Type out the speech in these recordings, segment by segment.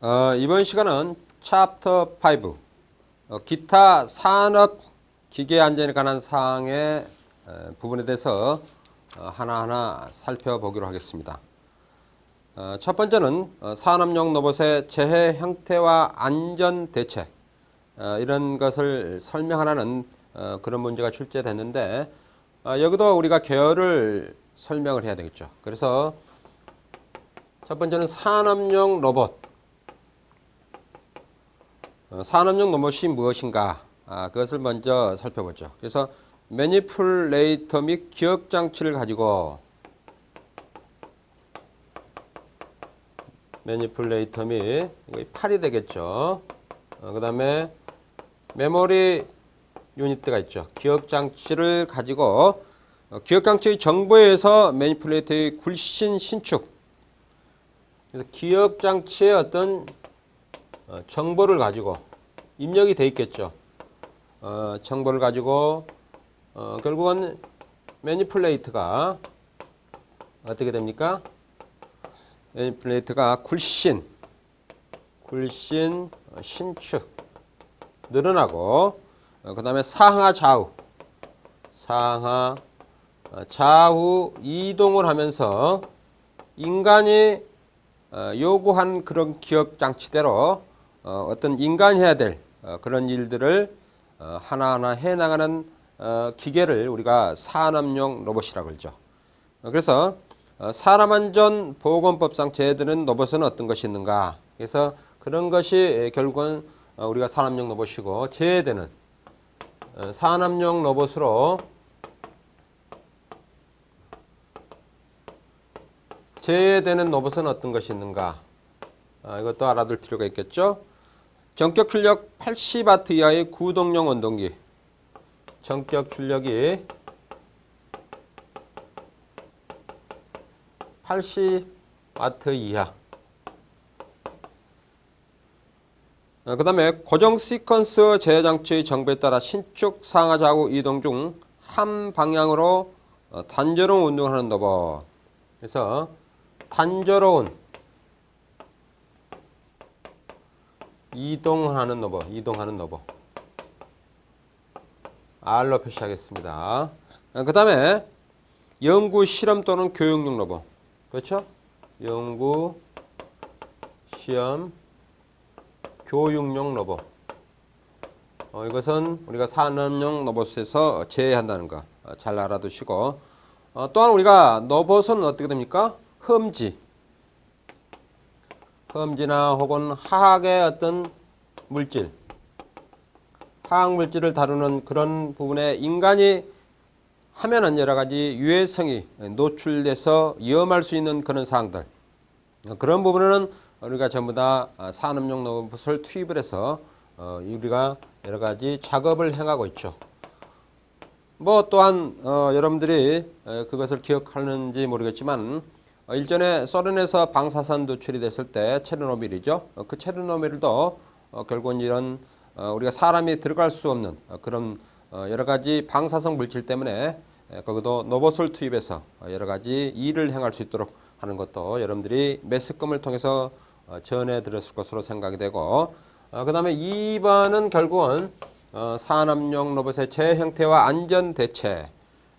이번 시간은 챕터 5 기타 산업 기계 안전에 관한 사항의 부분에 대해서 하나하나 살펴보기로 하겠습니다. 첫 번째는 산업용 로봇의 재해 형태와 안전 대책 이런 것을 설명하라는 그런 문제가 출제됐는데 여기도 우리가 계열을 설명을 해야 되겠죠. 그래서 첫 번째는 산업용 로봇. 산업용 로봇이 무엇인가? 그것을 먼저 살펴보죠. 그래서 매니플레이터 및 기억 장치를 가지고 매니플레이터 및 팔이 되겠죠. 그 다음에 메모리 유닛가 있죠. 기억 장치를 가지고 기억 장치의 정보에 의해서 매니플레이터의 굴신 신축. 그래서 기억 장치의 어떤 정보를 가지고 입력이 돼 있겠죠. 정보를 가지고 결국은 매니플레이트가 어떻게 됩니까? 매니플레이트가 굴신 신축 늘어나고 그 다음에 상하 좌우 이동을 하면서 인간이 요구한 그런 기억 장치대로 어떤 인간이 해야 될 그런 일들을 하나하나 해나가는 기계를 우리가 산업용 로봇이라고 그러죠. 그래서 산업안전보건법상 제외되는 로봇은 어떤 것이 있는가? 그래서 그런 것이 결국은 우리가 산업용 로봇이고 제외되는 산업용 로봇으로 제외되는 로봇은 어떤 것이 있는가? 이것도 알아둘 필요가 있겠죠. 전격 출력 80W 이하의 구동용 원동기. 전격 출력이 80W 이하. 그 다음에 고정 시퀀스 제어 장치의 정보에 따라 신축 상하 좌우 이동 중 한 방향으로 단조로운 운동을 하는 로봇. 그래서 단조로운 이동하는 로봇. R로 표시하겠습니다. 그 다음에 연구, 실험 또는 교육용 로봇. 그렇죠? 연구, 시험, 교육용 로봇. 이것은 우리가 산업용 로봇에서 제외한다는 거 잘 알아두시고 또한 우리가 로봇은 어떻게 됩니까? 험지나 혹은 화학의 어떤 물질, 화학 물질을 다루는 그런 부분에 인간이 하면은 여러 가지 유해성이 노출돼서 위험할 수 있는 그런 사항들. 그런 부분은 우리가 전부 다 산업용 로봇을 투입을 해서 우리가 여러 가지 작업을 행하고 있죠. 뭐 또한 여러분들이 그것을 기억하는지 모르겠지만 일전에 소련에서 방사선 노출이 됐을 때 체르노빌이죠. 그 체르노빌도 결국은 이런 우리가 사람이 들어갈 수 없는 그런 여러 가지 방사성 물질 때문에 거기도 로봇을 투입해서 여러 가지 일을 행할 수 있도록 하는 것도 여러분들이 매스컴을 통해서 전해 들었을 것으로 생각이 되고 그 다음에 2번은 결국은 산업용 로봇의 재해 형태와 안전 대책.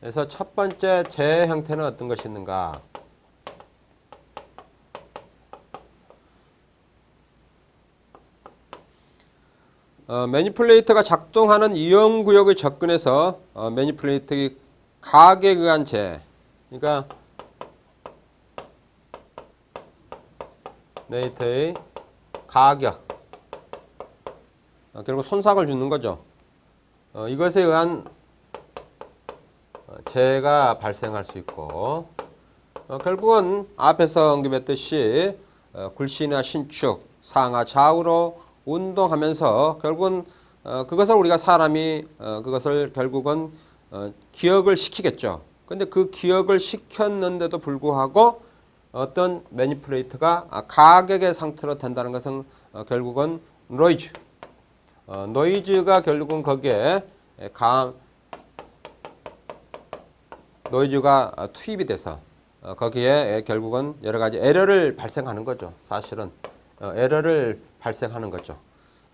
그래서 첫 번째 재해 형태는 어떤 것이 있는가? 매니플레이터가 작동하는 이용구역의 접근에서 매니플레이터의 가격에 의한 재해. 그러니까 레이터의 가격. 결국 손상을 주는 거죠. 이것에 의한 재해가 발생할 수 있고 결국은 앞에서 언급했듯이 굴신이나 신축, 상하 좌우로 운동하면서 결국은 그것을 우리가 사람이 그것을 결국은 기억을 시키겠죠. 근데 그 기억을 시켰는데도 불구하고 어떤 매니플레이터가 가격의 상태로 된다는 것은 결국은 노이즈가 결국은 거기에 노이즈가 투입이 돼서 거기에 결국은 여러 가지 에러를 발생하는 거죠. 사실은 에러를 발생하는 거죠.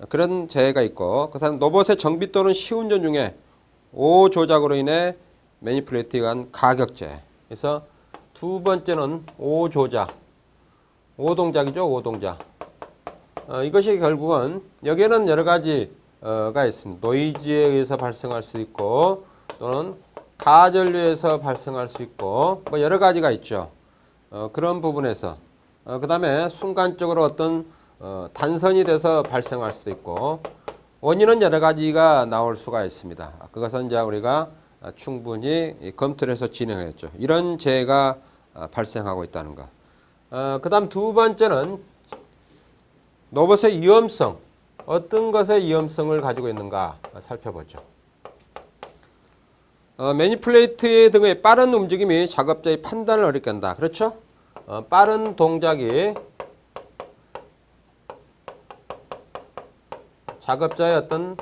그런 재해가 있고, 그다음 로봇의 정비 또는 시운전 중에 오조작으로 인해 매니플레이트한 가격재. 그래서 두 번째는 오조작, 오동작이죠. 오동작. 이것이 결국은 여기에는 여러 가지가 있습니다. 노이즈에 의해서 발생할 수 있고 또는 가전류에서 발생할 수 있고 뭐 여러 가지가 있죠. 그런 부분에서 그 다음에 순간적으로 어떤 단선이 돼서 발생할 수도 있고 원인은 여러 가지가 나올 수가 있습니다. 그것은 이제 우리가 충분히 검토를 해서 진행했죠. 이런 재해가 발생하고 있다는 것. 그 다음 두 번째는 로봇의 위험성. 어떤 것의 위험성을 가지고 있는가 살펴보죠. 매니플레이트 등의 빠른 움직임이 작업자의 판단을 어렵게 한다. 그렇죠? 빠른 동작이 작업자의 어떤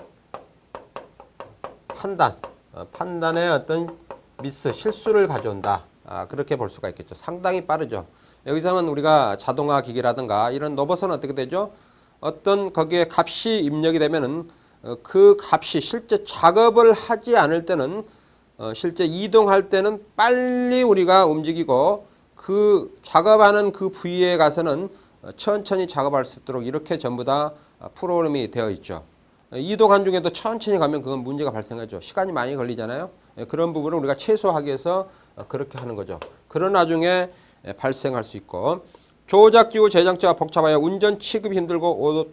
판단의 어떤 미스, 실수를 가져온다. 그렇게 볼 수가 있겠죠. 상당히 빠르죠. 여기서는 우리가 자동화 기기라든가 이런 로봇은 어떻게 되죠? 어떤 거기에 값이 입력이 되면은 그 값이 실제 작업을 하지 않을 때는 실제 이동할 때는 빨리 우리가 움직이고 그 작업하는 그 부위에 가서는 천천히 작업할 수 있도록 이렇게 전부 다 프로그램이 되어 있죠. 이동한 중에도 천천히 가면 그건 문제가 발생하죠. 시간이 많이 걸리잖아요. 그런 부분을 우리가 최소화하기 위해서 그렇게 하는 거죠. 그런 나중에 발생할 수 있고 조작기구 제작자가 복잡하여 운전 취급이 힘들고 오도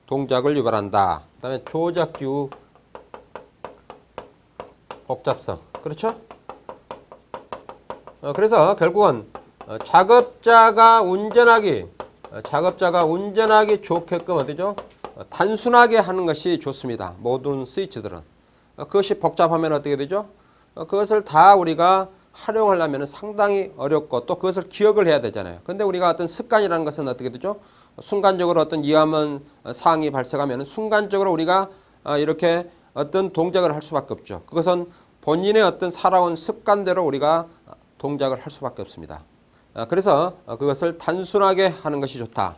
동작을 유발한다. 그 다음에 조작기구 복잡성. 그렇죠? 그래서 결국은 작업자가 운전하기 좋게끔 어디죠? 단순하게 하는 것이 좋습니다. 모든 스위치들은. 그것이 복잡하면 어떻게 되죠? 그것을 다 우리가 활용하려면 상당히 어렵고 또 그것을 기억을 해야 되잖아요. 근데 우리가 어떤 습관이라는 것은 어떻게 되죠? 순간적으로 어떤 위험한 사항이 발생하면 순간적으로 우리가 이렇게 어떤 동작을 할 수밖에 없죠. 그것은 본인의 어떤 살아온 습관대로 우리가 동작을 할 수밖에 없습니다. 그래서 그것을 단순하게 하는 것이 좋다.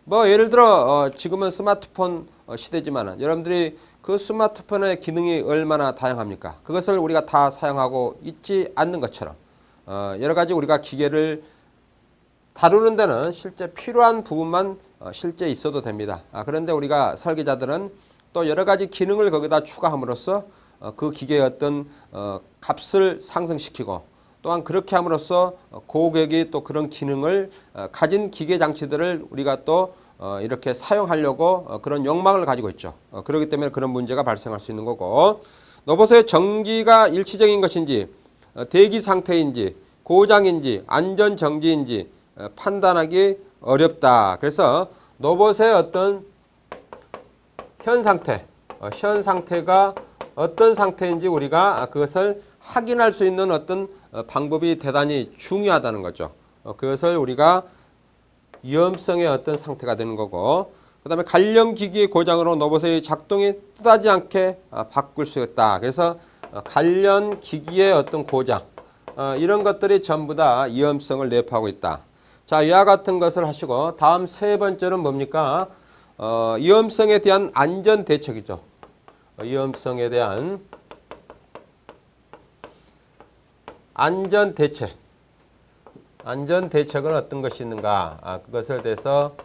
뭐 예를 들어 지금은 스마트폰 시대지만 여러분들이 그 스마트폰의 기능이 얼마나 다양합니까? 그것을 우리가 다 사용하고 있지 않는 것처럼 여러 가지 우리가 기계를 다루는 데는 실제 필요한 부분만 실제 있어도 됩니다. 그런데 우리가 설계자들은 또 여러 가지 기능을 거기다 추가함으로써 그 기계의 어떤 값을 상승시키고 또한 그렇게 함으로써 고객이 또 그런 기능을 가진 기계 장치들을 우리가 또 이렇게 사용하려고 그런 욕망을 가지고 있죠. 그렇기 때문에 그런 문제가 발생할 수 있는 거고 로봇의 정지가 일시적인 것인지 대기 상태인지 고장인지 안전 정지인지 판단하기 어렵다. 그래서 로봇의 어떤 현 상태가 어떤 상태인지 우리가 그것을 확인할 수 있는 어떤 방법이 대단히 중요하다는 거죠. 그것을 우리가 위험성의 어떤 상태가 되는 거고 그 다음에 관련 기기의 고장으로 로봇의 작동이 뜻하지 않게 바꿀 수 있다. 그래서 관련 기기의 어떤 고장 이런 것들이 전부 다 위험성을 내포하고 있다. 자, 이와 같은 것을 하시고 다음 세 번째는 뭡니까? 위험성에 대한 안전 대책이죠. 위험성에 대한 안전 대책. 안전 대책은 어떤 것이 있는가? 그것에 대해서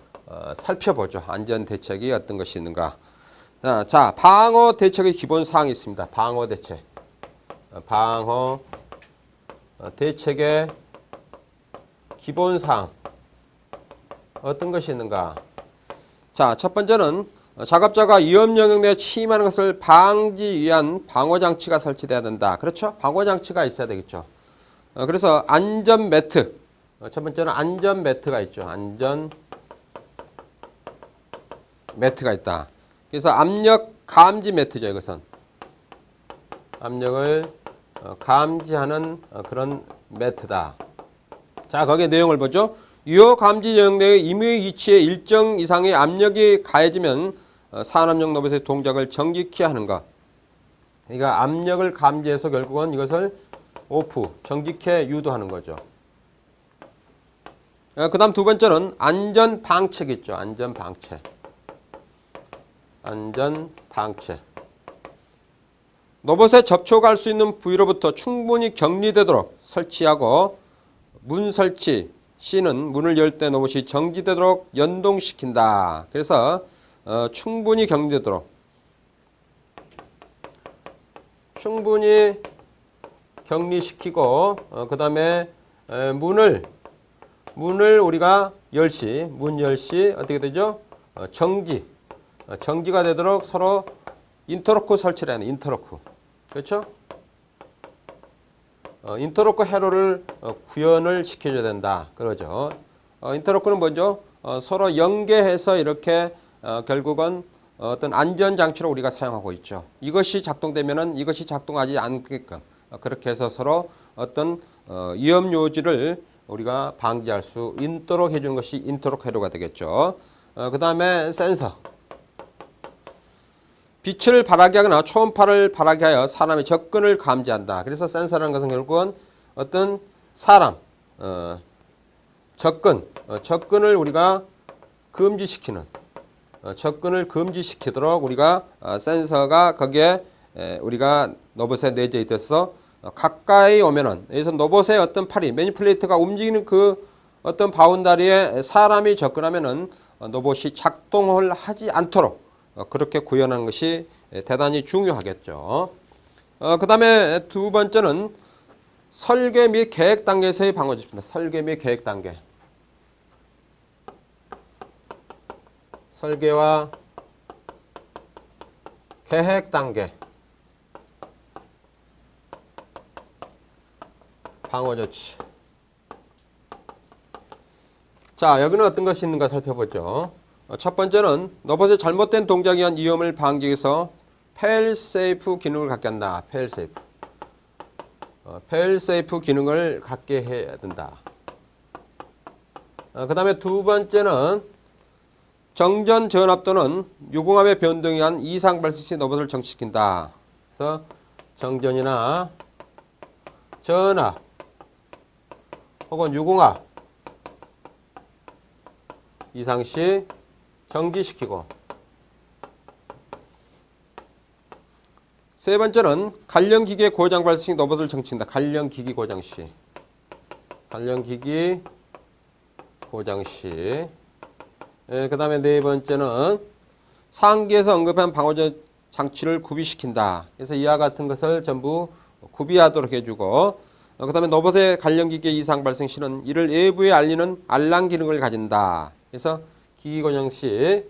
살펴보죠. 안전 대책이 어떤 것이 있는가? 자, 방어 대책의 기본 사항이 있습니다. 방어 대책. 방어 대책의 기본 사항. 어떤 것이 있는가? 자, 첫 번째는 작업자가 위험 영역 내에 침입하는 것을 방지 위한 방어 장치가 설치돼야 된다. 그렇죠? 방어 장치가 있어야 되겠죠. 그래서 안전 매트. 첫 번째는 안전 매트가 있죠. 안전 매트가 있다. 그래서 압력 감지 매트죠. 이것은 압력을 감지하는 그런 매트다. 자, 거기에 내용을 보죠. 유효 감지 영역 내의 임의 위치에 일정 이상의 압력이 가해지면 산업용 로봇의 동작을 정지케 하는 것. 그러니까 압력을 감지해서 결국은 이것을 오프, 정지케 유도하는 거죠. 그 다음 두 번째는 안전방책이죠. 안전방책. 안전방책. 로봇에 접촉할 수 있는 부위로부터 충분히 격리되도록 설치하고 문 설치 C는 문을 열 때 로봇이 정지되도록 연동시킨다. 그래서 충분히 격리되도록 충분히 격리시키고 그 다음에 문을 우리가 문 열시 어떻게 되죠? 정지가 되도록 서로 인터로크 설치를 하는 인터로크. 그렇죠? 인터로크 회로를 구현을 시켜줘야 된다. 그러죠. 인터로크는 뭐죠? 서로 연계해서 이렇게 결국은 어떤 안전장치로 우리가 사용하고 있죠. 이것이 작동되면은 이것이 작동하지 않게끔 그렇게 해서 서로 어떤 위험 요지를 우리가 방지할 수 있도록 해주는 것이 인터로크 회로가 되겠죠. 그 다음에 센서. 빛을 발하게 하거나 초음파를 발하게 하여 사람의 접근을 감지한다. 그래서 센서라는 것은 결국은 어떤 사람 접근을 우리가 금지시키는 접근을 금지시키도록 우리가 센서가 거기에 우리가 로봇에 내재 있어서 가까이 오면은 여기서 로봇의 어떤 팔이 매니플레이터가 움직이는 그 어떤 바운다리에 사람이 접근하면은 로봇이 작동을 하지 않도록 그렇게 구현하는 것이 대단히 중요하겠죠. 그 다음에 두 번째는 설계 및 계획 단계에서의 방어집입니다. 설계 및 계획 단계. 설계와 계획 단계. 방어 조치. 자, 여기는 어떤 것이 있는가 살펴보죠. 첫 번째는 로봇의 잘못된 동작에 의한 위험을 방지하기 위해서 페일세이프 기능을 갖게 한다. 페일세이프 기능을 갖게 해야 된다. 그 다음에 두 번째는 정전 전압 또는 유공압의 변동에 의한 이상 발생 시 로봇을 정지시킨다. 그래서 정전이나 전압 혹은 유공압 이상 시 정지시키고, 세 번째는 관련기기의 고장 발생 시 로봇을 정지한다. 관련기기 고장 시. 그 다음에 네 번째는 상기에서 언급한 방어 장치를 구비시킨다. 그래서 이와 같은 것을 전부 구비하도록 해주고, 그 다음에 로봇의 관련기기의 이상 발생 시는 이를 외부에 알리는 알람 기능을 가진다. 그래서 기기 고장 시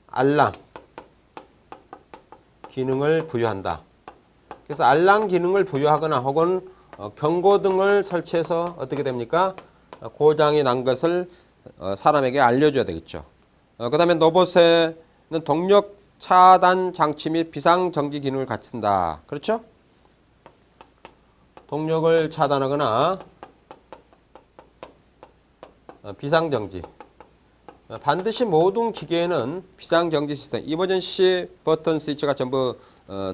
알람 기능을 부여한다. 그래서 알람 기능을 부여하거나 혹은 경고등을 설치해서 어떻게 됩니까? 고장이 난 것을 사람에게 알려줘야 되겠죠. 그 다음에 로봇에는 동력 차단 장치 및 비상 정지 기능을 갖춘다. 그렇죠? 동력을 차단하거나 비상 정지. 반드시 모든 기계에는 비상정지 시스템, 이머전시 버튼 스위치가 전부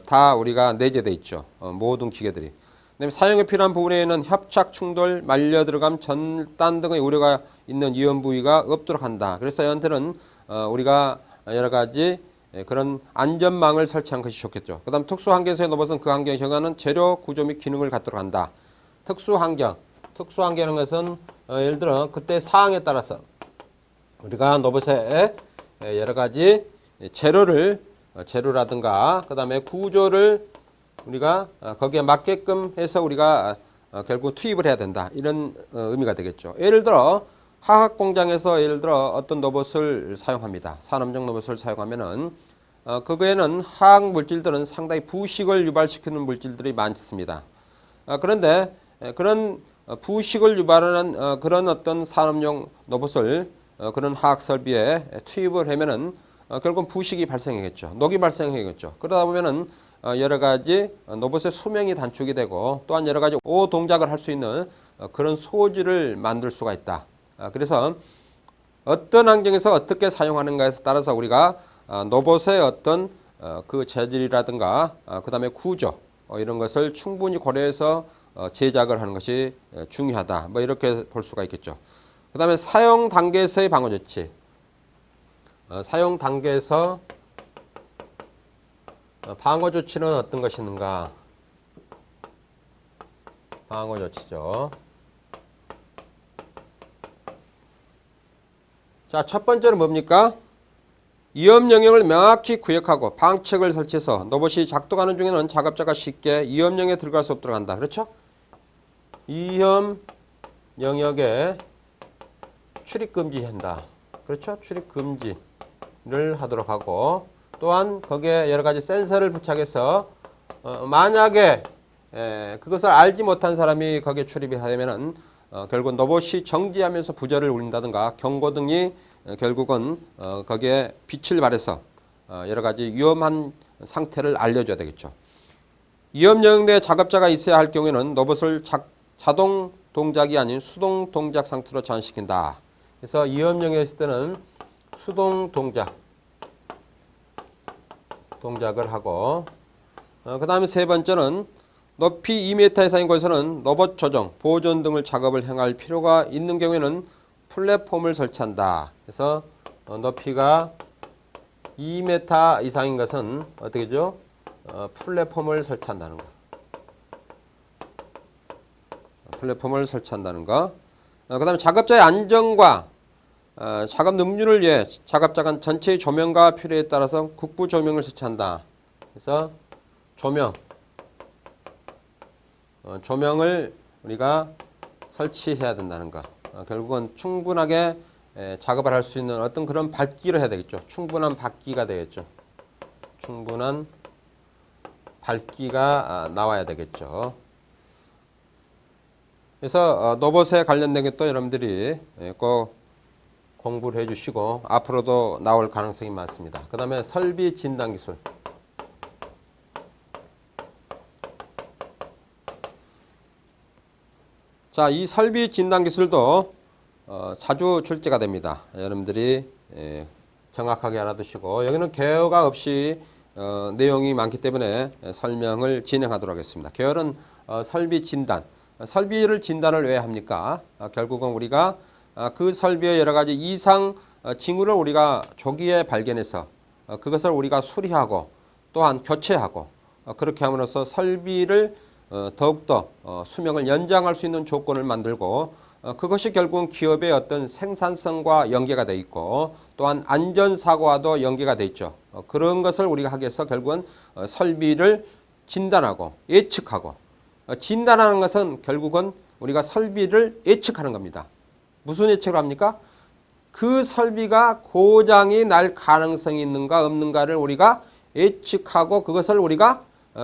다 우리가 내재되어 있죠. 모든 기계들이. 그다음에 사용에 필요한 부분에는 협착, 충돌, 말려 들어감, 전단 등의 우려가 있는 위험 부위가 없도록 한다. 그래서 저한테는 우리가 여러 가지 그런 안전망을 설치한 것이 좋겠죠. 그 다음 특수 환경에서의 로봇은 그 환경에 적합한 재료, 구조 및 기능을 갖도록 한다. 특수 환경이라는 것은 예를 들어 그때 상황에 따라서 우리가 로봇에 여러 가지 재료라든가 그 다음에 구조를 우리가 거기에 맞게끔 해서 우리가 결국 투입을 해야 된다. 이런 의미가 되겠죠. 예를 들어 화학 공장에서 예를 들어 어떤 로봇을 사용합니다. 산업용 로봇을 사용하면은 그거에는 화학 물질들은 상당히 부식을 유발시키는 물질들이 많습니다. 그런데 그런 부식을 유발하는 그런 어떤 산업용 로봇을 그런 화학 설비에 투입을 하면은 결국은 부식이 발생하겠죠. 녹이 발생하겠죠. 그러다 보면은 여러 가지 로봇의 수명이 단축이 되고 또한 여러 가지 오동작을 할 수 있는 그런 소지를 만들 수가 있다. 그래서 어떤 환경에서 어떻게 사용하는가에 따라서 우리가 로봇의 어떤 그 재질이라든가 그 다음에 구조 이런 것을 충분히 고려해서 제작을 하는 것이 중요하다. 뭐 이렇게 볼 수가 있겠죠. 그 다음에 사용 단계에서의 방어 조치. 사용 단계에서 방어 조치는 어떤 것이는가? 방어 조치죠. 자, 첫 번째는 뭡니까? 위험 영역을 명확히 구역하고 방책을 설치해서 로봇이 작동하는 중에는 작업자가 쉽게 위험 영역에 들어갈 수 없도록 한다. 그렇죠? 위험 영역에 출입 금지한다. 그렇죠? 출입 금지를 하도록 하고 또한 거기에 여러 가지 센서를 부착해서 만약에 그것을 알지 못한 사람이 거기에 출입이 하면은 결국 로봇이 정지하면서 부저를 울린다든가 경고등이 결국은 거기에 빛을 발해서 여러 가지 위험한 상태를 알려줘야 되겠죠. 위험 영역 내에 작업자가 있어야 할 경우에는 로봇을 자동 동작이 아닌 수동 동작 상태로 전환시킨다. 그래서 위험 영역에 있을 때는 수동 동작을 하고 그 다음에 세 번째는 높이 2m 이상인 곳에서는 로봇 조정, 보존 등을 작업을 행할 필요가 있는 경우에는 플랫폼을 설치한다. 그래서 높이가 2m 이상인 것은 어떻게 되죠? 플랫폼을 설치한다는 거. 플랫폼을 설치한다는 거. 그 다음에 작업자의 안정과 작업 능률을 위해 작업자가 전체의 조명과 필요에 따라서 국부 조명을 설치한다. 그래서 조명을 우리가 설치해야 된다는 거. 결국은 충분하게 작업을 할 수 있는 어떤 그런 밝기를 해야 되겠죠. 충분한 밝기가 되겠죠. 충분한 밝기가 나와야 되겠죠. 그래서 로봇에 관련된 게 또 여러분들이 꼭 공부를 해주시고 앞으로도 나올 가능성이 많습니다. 그 다음에 설비 진단 기술. 자, 이 설비 진단 기술도 자주 출제가 됩니다. 여러분들이 정확하게 알아두시고 여기는 개요가 없이 내용이 많기 때문에 설명을 진행하도록 하겠습니다. 계열은 설비 진단. 설비를 진단을 왜 합니까? 결국은 우리가 그 설비의 여러 가지 이상 징후를 우리가 조기에 발견해서 그것을 우리가 수리하고 또한 교체하고 그렇게 함으로써 설비를 더욱더 수명을 연장할 수 있는 조건을 만들고 그것이 결국은 기업의 어떤 생산성과 연계가 돼 있고 또한 안전사고와도 연계가 돼 있죠. 그런 것을 우리가 하기 위해서 결국은 설비를 진단하고 예측하고 진단하는 것은 결국은 우리가 설비를 예측하는 겁니다. 무슨 예측을 합니까? 그 설비가 고장이 날 가능성이 있는가 없는가를 우리가 예측하고 그것을 우리가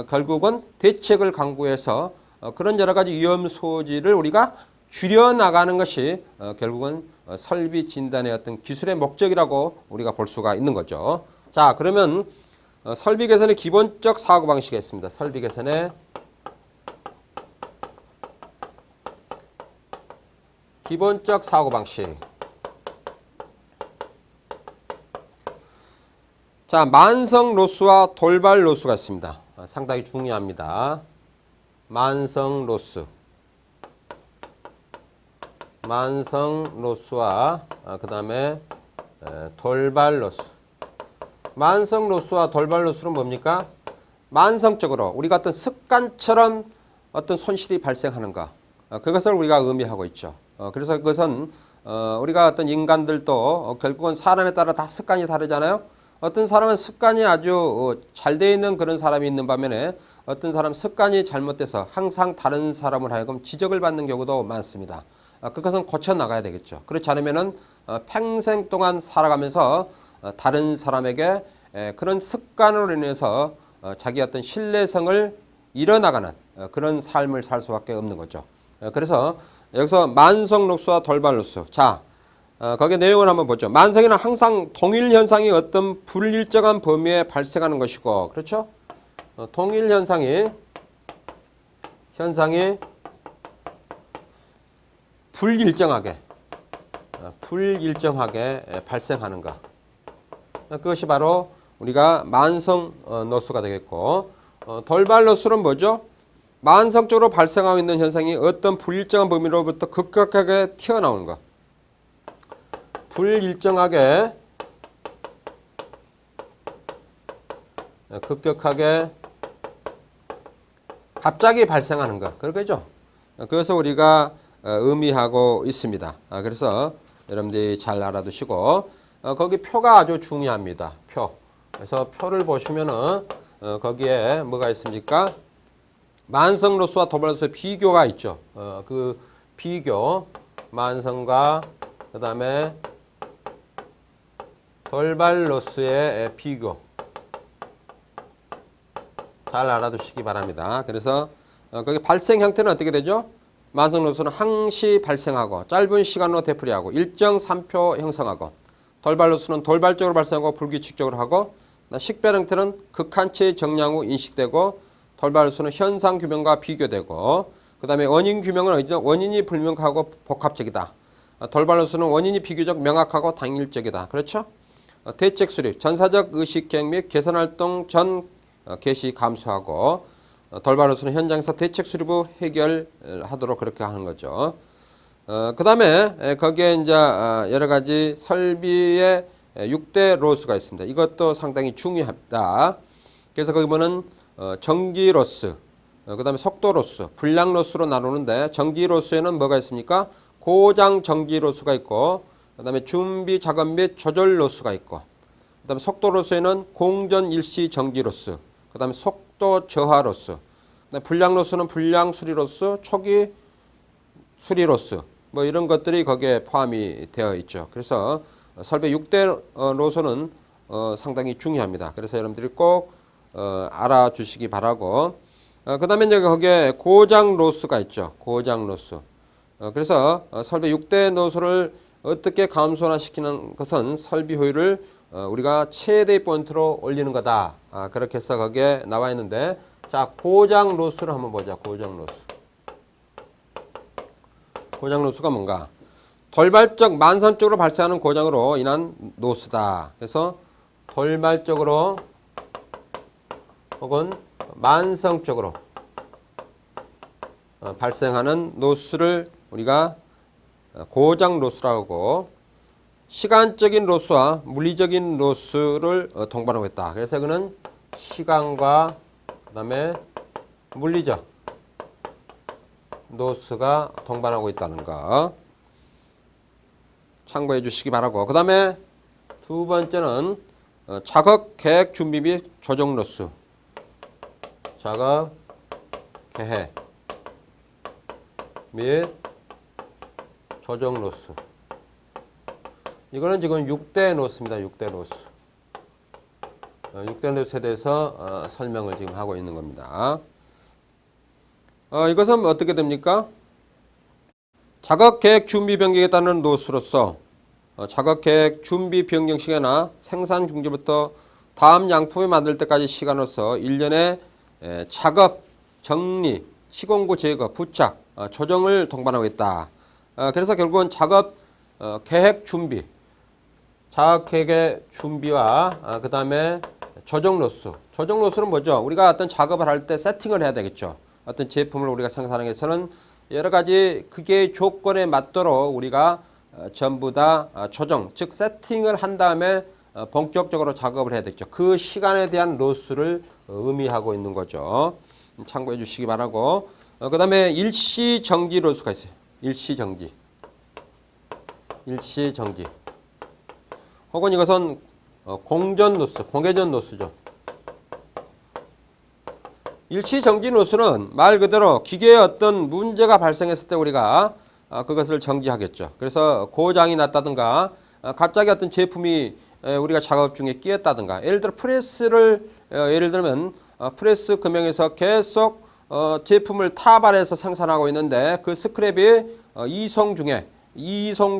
결국은 대책을 강구해서 그런 여러 가지 위험 소지를 우리가 줄여나가는 것이 결국은 설비 진단의 어떤 기술의 목적이라고 우리가 볼 수가 있는 거죠. 자, 그러면 설비 개선의 기본적 사고방식이 있습니다. 설비 개선의 기본적 사고방식. 자, 만성 로스와 돌발 로스가 있습니다. 상당히 중요합니다. 만성 로스와 그 다음에 돌발 로스. 만성 로스와 돌발 로스는 뭡니까? 만성적으로 우리가 어떤 습관처럼 어떤 손실이 발생하는 것. 그것을 우리가 의미하고 있죠. 그래서 그것은 우리가 어떤 인간들도 결국은 사람에 따라 다 습관이 다르잖아요. 어떤 사람은 습관이 아주 잘 돼 있는 그런 사람이 있는 반면에 어떤 사람 습관이 잘못돼서 항상 다른 사람을 하여금 지적을 받는 경우도 많습니다. 그것은 고쳐 나가야 되겠죠. 그렇지 않으면은 평생 동안 살아가면서 다른 사람에게 그런 습관으로 인해서 자기 어떤 신뢰성을 잃어나가는 그런 삶을 살 수밖에 없는 거죠. 그래서 여기서 만성 로스와 돌발 로스. 자, 거기에 내용을 한번 보죠. 만성에는 항상 동일 현상이 어떤 불일정한 범위에 발생하는 것이고, 그렇죠? 동일 현상이 불일정하게 발생하는 것. 그것이 바로 우리가 만성 로스가 되겠고, 돌발 로스는 뭐죠? 만성적으로 발생하고 있는 현상이 어떤 불일정한 범위로부터 급격하게 튀어나오는 것. 불일정하게 급격하게 갑자기 발생하는 것. 그러겠죠? 그래서 우리가 의미하고 있습니다. 그래서 여러분들이 잘 알아두시고 거기 표가 아주 중요합니다. 표. 그래서 표를 보시면은 거기에 뭐가 있습니까? 만성 로스와 돌발 로스의 비교가 있죠. 그 비교 만성과 그다음에 돌발 로스의 비교 잘 알아두시기 바랍니다. 그래서 거기 발생 형태는 어떻게 되죠? 만성 로스는 항시 발생하고 짧은 시간으로 되풀이하고 일정 산표 형성하고 돌발 로스는 돌발적으로 발생하고 불규칙적으로 하고 식별 형태는 극한치 정량 후 인식되고 돌발 로스는 현상 규명과 비교되고 그 다음에 원인 규명은 원인이 불명하고 복합적이다. 돌발 로스는 원인이 비교적 명확하고 당일적이다. 그렇죠? 대책 수립, 전사적 의식 계획 및 개선 활동 전 개시 감소하고 돌발 로스는 현장에서 대책 수립 후 해결하도록 그렇게 하는 거죠. 그 다음에 거기에 이제 여러 가지 설비의 6대 로스가 있습니다. 이것도 상당히 중요합니다. 그래서 거기 보면 정기 로스, 그 다음에 속도 로스, 불량 로스로 나누는데 정기 로스에는 뭐가 있습니까? 고장 정기 로스가 있고 그 다음에 준비 작업 및 조절 로스가 있고 그 다음에 속도 로스에는 공전 일시 정지 로스, 그 다음에 속도 저하 로스, 불량 로스는 불량 수리 로스, 초기 수리 로스 뭐 이런 것들이 거기에 포함이 되어 있죠. 그래서 설비 6대 로스는 상당히 중요합니다. 그래서 여러분들이 꼭 알아주시기 바라고 그 다음에 이제 거기에 고장 로스가 있죠. 고장 로스. 그래서 설비 6대 로스를 어떻게 감소화시키는 것은 설비 효율을 우리가 최대 포인트로 올리는 거다. 그렇게 해서 거기에 나와 있는데 자 고장 로스를 한번 보자. 고장 로스. 고장 로스가 뭔가? 돌발적 만성적으로 발생하는 고장으로 인한 로스다. 그래서 돌발적으로 혹은 만성적으로 발생하는 로스를 우리가 고장 로스라고 하고 시간적인 로스와 물리적인 로스를 동반하고 있다. 그래서 그는 시간과 그 다음에 물리적 로스가 동반하고 있다는 거 참고해 주시기 바라고 그 다음에 두 번째는 작업 계획 준비 및 조정 로스 작업 계획 및 조정 로스 이거는 지금 6대 로스입니다. 6대 로스 6대 로스에 대해서 설명을 지금 하고 있는 겁니다. 이것은 어떻게 됩니까? 작업 계획 준비 변경에 따른 로스로서 작업 계획 준비 변경 시기나 생산 중지부터 다음 양품을 만들 때까지 시간으로서 1년의 작업, 정리, 시공구 제거, 부착, 조정을 동반하고 있다. 그래서 결국은 작업 계획 준비, 작업 계획의 준비와 그 다음에 조정 로스. 조정 로스는 뭐죠? 우리가 어떤 작업을 할 때 세팅을 해야 되겠죠. 어떤 제품을 우리가 생산하기 위해서는 여러 가지 그게 조건에 맞도록 우리가 전부 다 조정, 즉 세팅을 한 다음에 본격적으로 작업을 해야 되겠죠. 그 시간에 대한 로스를 의미하고 있는 거죠. 참고해 주시기 바라고. 그 다음에 일시 정지 로스가 있어요. 일시 정지. 일시 정지. 혹은 이것은 공전 로스, 공회전 로스죠. 일시 정지 로스는 말 그대로 기계에 어떤 문제가 발생했을 때 우리가 그것을 정지하겠죠. 그래서 고장이 났다든가 갑자기 어떤 제품이 우리가 작업 중에 끼었다든가 예를 들어 프레스를 예를 들면 프레스 금형에서 계속 제품을 타발해서 생산하고 있는데 그 스크랩이 이송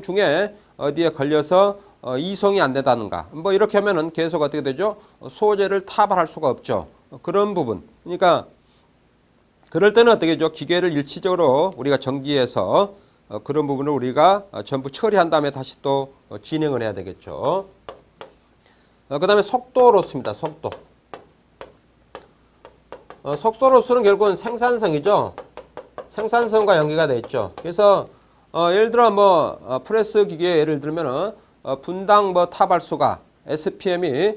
중에 어디에 걸려서 이송이 안 되다는가 뭐 이렇게 하면은 계속 어떻게 되죠? 소재를 타발할 수가 없죠. 그런 부분. 그러니까 그럴 때는 어떻게 되죠? 기계를 일시적으로 우리가 정지해서 그런 부분을 우리가 전부 처리한 다음에 다시 또 진행을 해야 되겠죠. 그 다음에 속도로스입니다. 속도. 속도로스는 결국은 생산성이죠. 생산성과 연계가 되어 있죠. 그래서 예를 들어 뭐 프레스 기계 예를 들면은 분당 뭐 타발수가 SPM이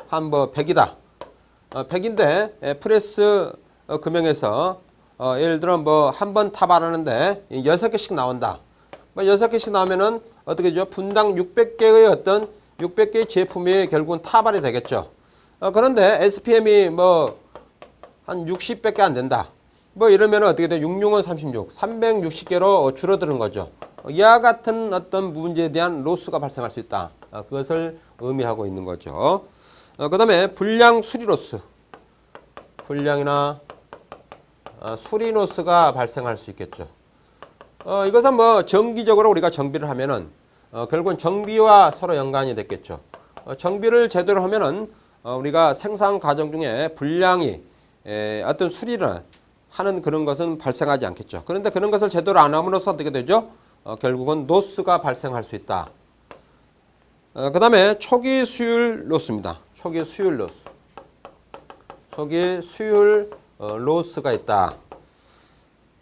한 100이다. 100인데 프레스 금형에서 예를 들어 뭐 한 번 타발하는데 6개씩 나온다. 뭐 6개씩 나오면은 어떻게 되죠? 분당 600개의 어떤 600개의 제품이 결국은 타발이 되겠죠. 그런데 SPM이 뭐 한 60밖에 안 된다. 뭐 이러면 어떻게 돼? 66은 36, 360개로 줄어드는 거죠. 이와 같은 어떤 문제에 대한 로스가 발생할 수 있다. 그것을 의미하고 있는 거죠. 그 다음에 불량 수리 로스. 불량이나 수리 로스가 발생할 수 있겠죠. 이것은 뭐 정기적으로 우리가 정비를 하면은 결국은 정비와 서로 연관이 됐겠죠. 정비를 제대로 하면은 우리가 생산 과정 중에 불량이 어떤 수리를 하는 그런 것은 발생하지 않겠죠. 그런데 그런 것을 제대로 안 함으로써 어떻게 되죠? 결국은 로스가 발생할 수 있다. 그 다음에 초기 수율 로스입니다. 초기 수율 로스. 초기 수율 로스가 있다.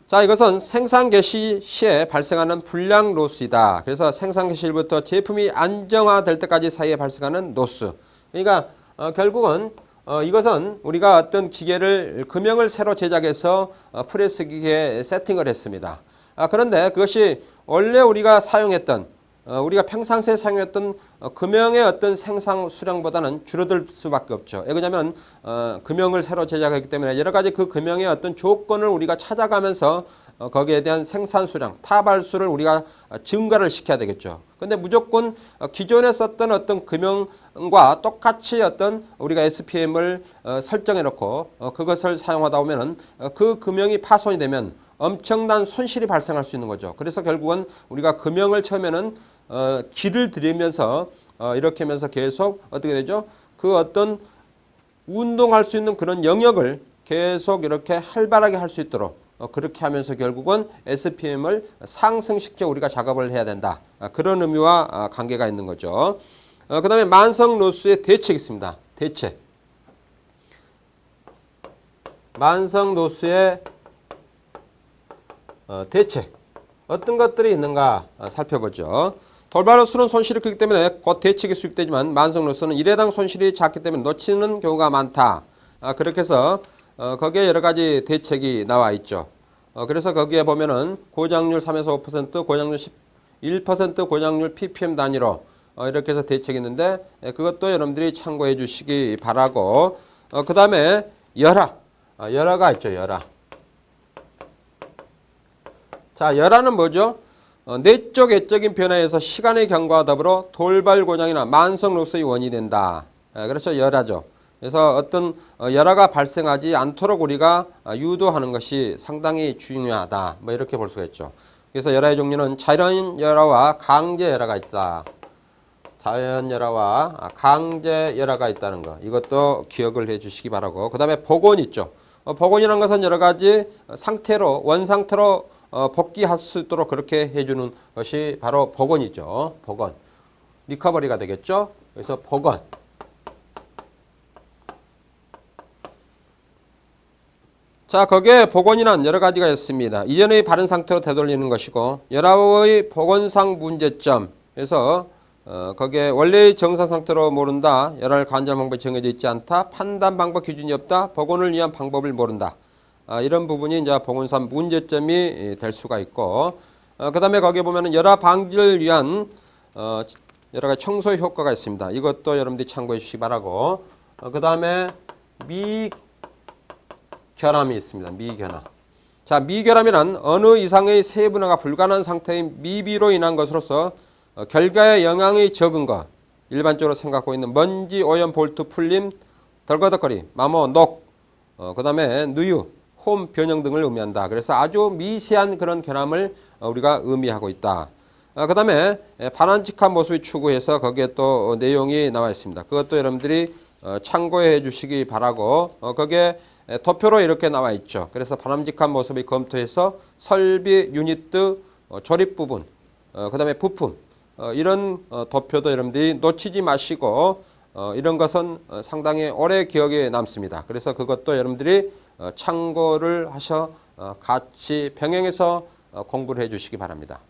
자, 이것은 생산 개시 시에 발생하는 불량 로스이다. 그래서 생산 개시일부터 제품이 안정화될 때까지 사이에 발생하는 로스. 그러니까 결국은 이것은 우리가 어떤 기계를 금형을 새로 제작해서 프레스 기계에 세팅을 했습니다. 그런데 그것이 원래 우리가 사용했던 우리가 평상시에 사용했던 금형의 어떤 생산 수량보다는 줄어들 수밖에 없죠. 왜냐하면 금형을 새로 제작했기 때문에 여러 가지 그 금형의 어떤 조건을 우리가 찾아가면서 거기에 대한 생산 수량, 타발수를 우리가 증가를 시켜야 되겠죠. 근데 무조건 기존에 썼던 어떤 금형과 똑같이 어떤 우리가 SPM을 설정해 놓고 그것을 사용하다 보면은 그 금형이 파손이 되면 엄청난 손실이 발생할 수 있는 거죠. 그래서 결국은 우리가 금형을 처음에는 기를 들이면서 이렇게 하면서 계속 어떻게 되죠? 그 어떤 운동할 수 있는 그런 영역을 계속 이렇게 활발하게 할 수 있도록 그렇게 하면서 결국은 SPM을 상승시켜 우리가 작업을 해야 된다. 그런 의미와 관계가 있는 거죠. 그 다음에 만성 로스의 대책이 있습니다. 대책. 만성 로스의 대책. 어떤 것들이 있는가 살펴보죠. 돌발 로스는 손실이 크기 때문에 곧 대책이 수립되지만 만성 로스는 일회당 손실이 작기 때문에 놓치는 경우가 많다. 그렇게 해서 거기에 여러 가지 대책이 나와 있죠. 그래서 거기에 보면은 고장률 3에서 5%, 고장률 11%, 고장률 ppm 단위로 이렇게 해서 대책이 있는데 그것도 여러분들이 참고해 주시기 바라고. 그 다음에 열화. 열화가 있죠. 열화. 자, 열화는 뭐죠? 내적 외적인 변화에서 시간의 경과와 더불어 돌발 고장이나 만성 로스의 원인이 된다. 그렇죠. 열화죠. 그래서 어떤 열화가 발생하지 않도록 우리가 유도하는 것이 상당히 중요하다. 뭐 이렇게 볼 수가 있죠. 그래서 열화의 종류는 자연 열화와 강제 열화가 있다. 자연 열화와 강제 열화가 있다는 거. 이것도 기억을 해 주시기 바라고. 그 다음에 복원 있죠. 복원이라는 것은 여러 가지 상태로 원상태로 복귀할 수 있도록 그렇게 해주는 것이 바로 복원이죠. 복원. 리커버리가 되겠죠. 그래서 복원. 자, 거기에 복원이란 여러 가지가 있습니다. 이전의 바른 상태로 되돌리는 것이고 열화의 복원상 문제점. 그래서 거기에 원래의 정상 상태로 모른다. 열화를 관찰 방법이 정해져 있지 않다. 판단 방법 기준이 없다. 복원을 위한 방법을 모른다. 이런 부분이 이제 복원상 문제점이 될 수가 있고, 그 다음에 거기에 보면은 열화 방지를 위한 여러 가지 청소 효과가 있습니다. 이것도 여러분들이 참고해 주시기 바라고. 그 다음에 미결함이 있습니다. 미결함. 자, 미결함이란 어느 이상의 세분화가 불가능한 상태의 미비로 인한 것으로서 결과에 영향이 적은 것, 일반적으로 생각하고 있는 먼지, 오염, 볼트, 풀림, 덜거덕거리, 마모, 녹, 그 다음에 누유, 홈 변형 등을 의미한다. 그래서 아주 미세한 그런 결함을 우리가 의미하고 있다. 그 다음에 반환직한 모습이 추구해서 거기에 또 내용이 나와 있습니다. 그것도 여러분들이 참고해 주시기 바라고. 거기에 도표로 이렇게 나와 있죠. 그래서 반환직한 모습을 검토해서 설비, 유니트, 조립 부분, 그 다음에 부품, 이런 도표도 여러분들이 놓치지 마시고 이런 것은 상당히 오래 기억에 남습니다. 그래서 그것도 여러분들이 참고를 하셔 같이 병행해서 공부를 해 주시기 바랍니다.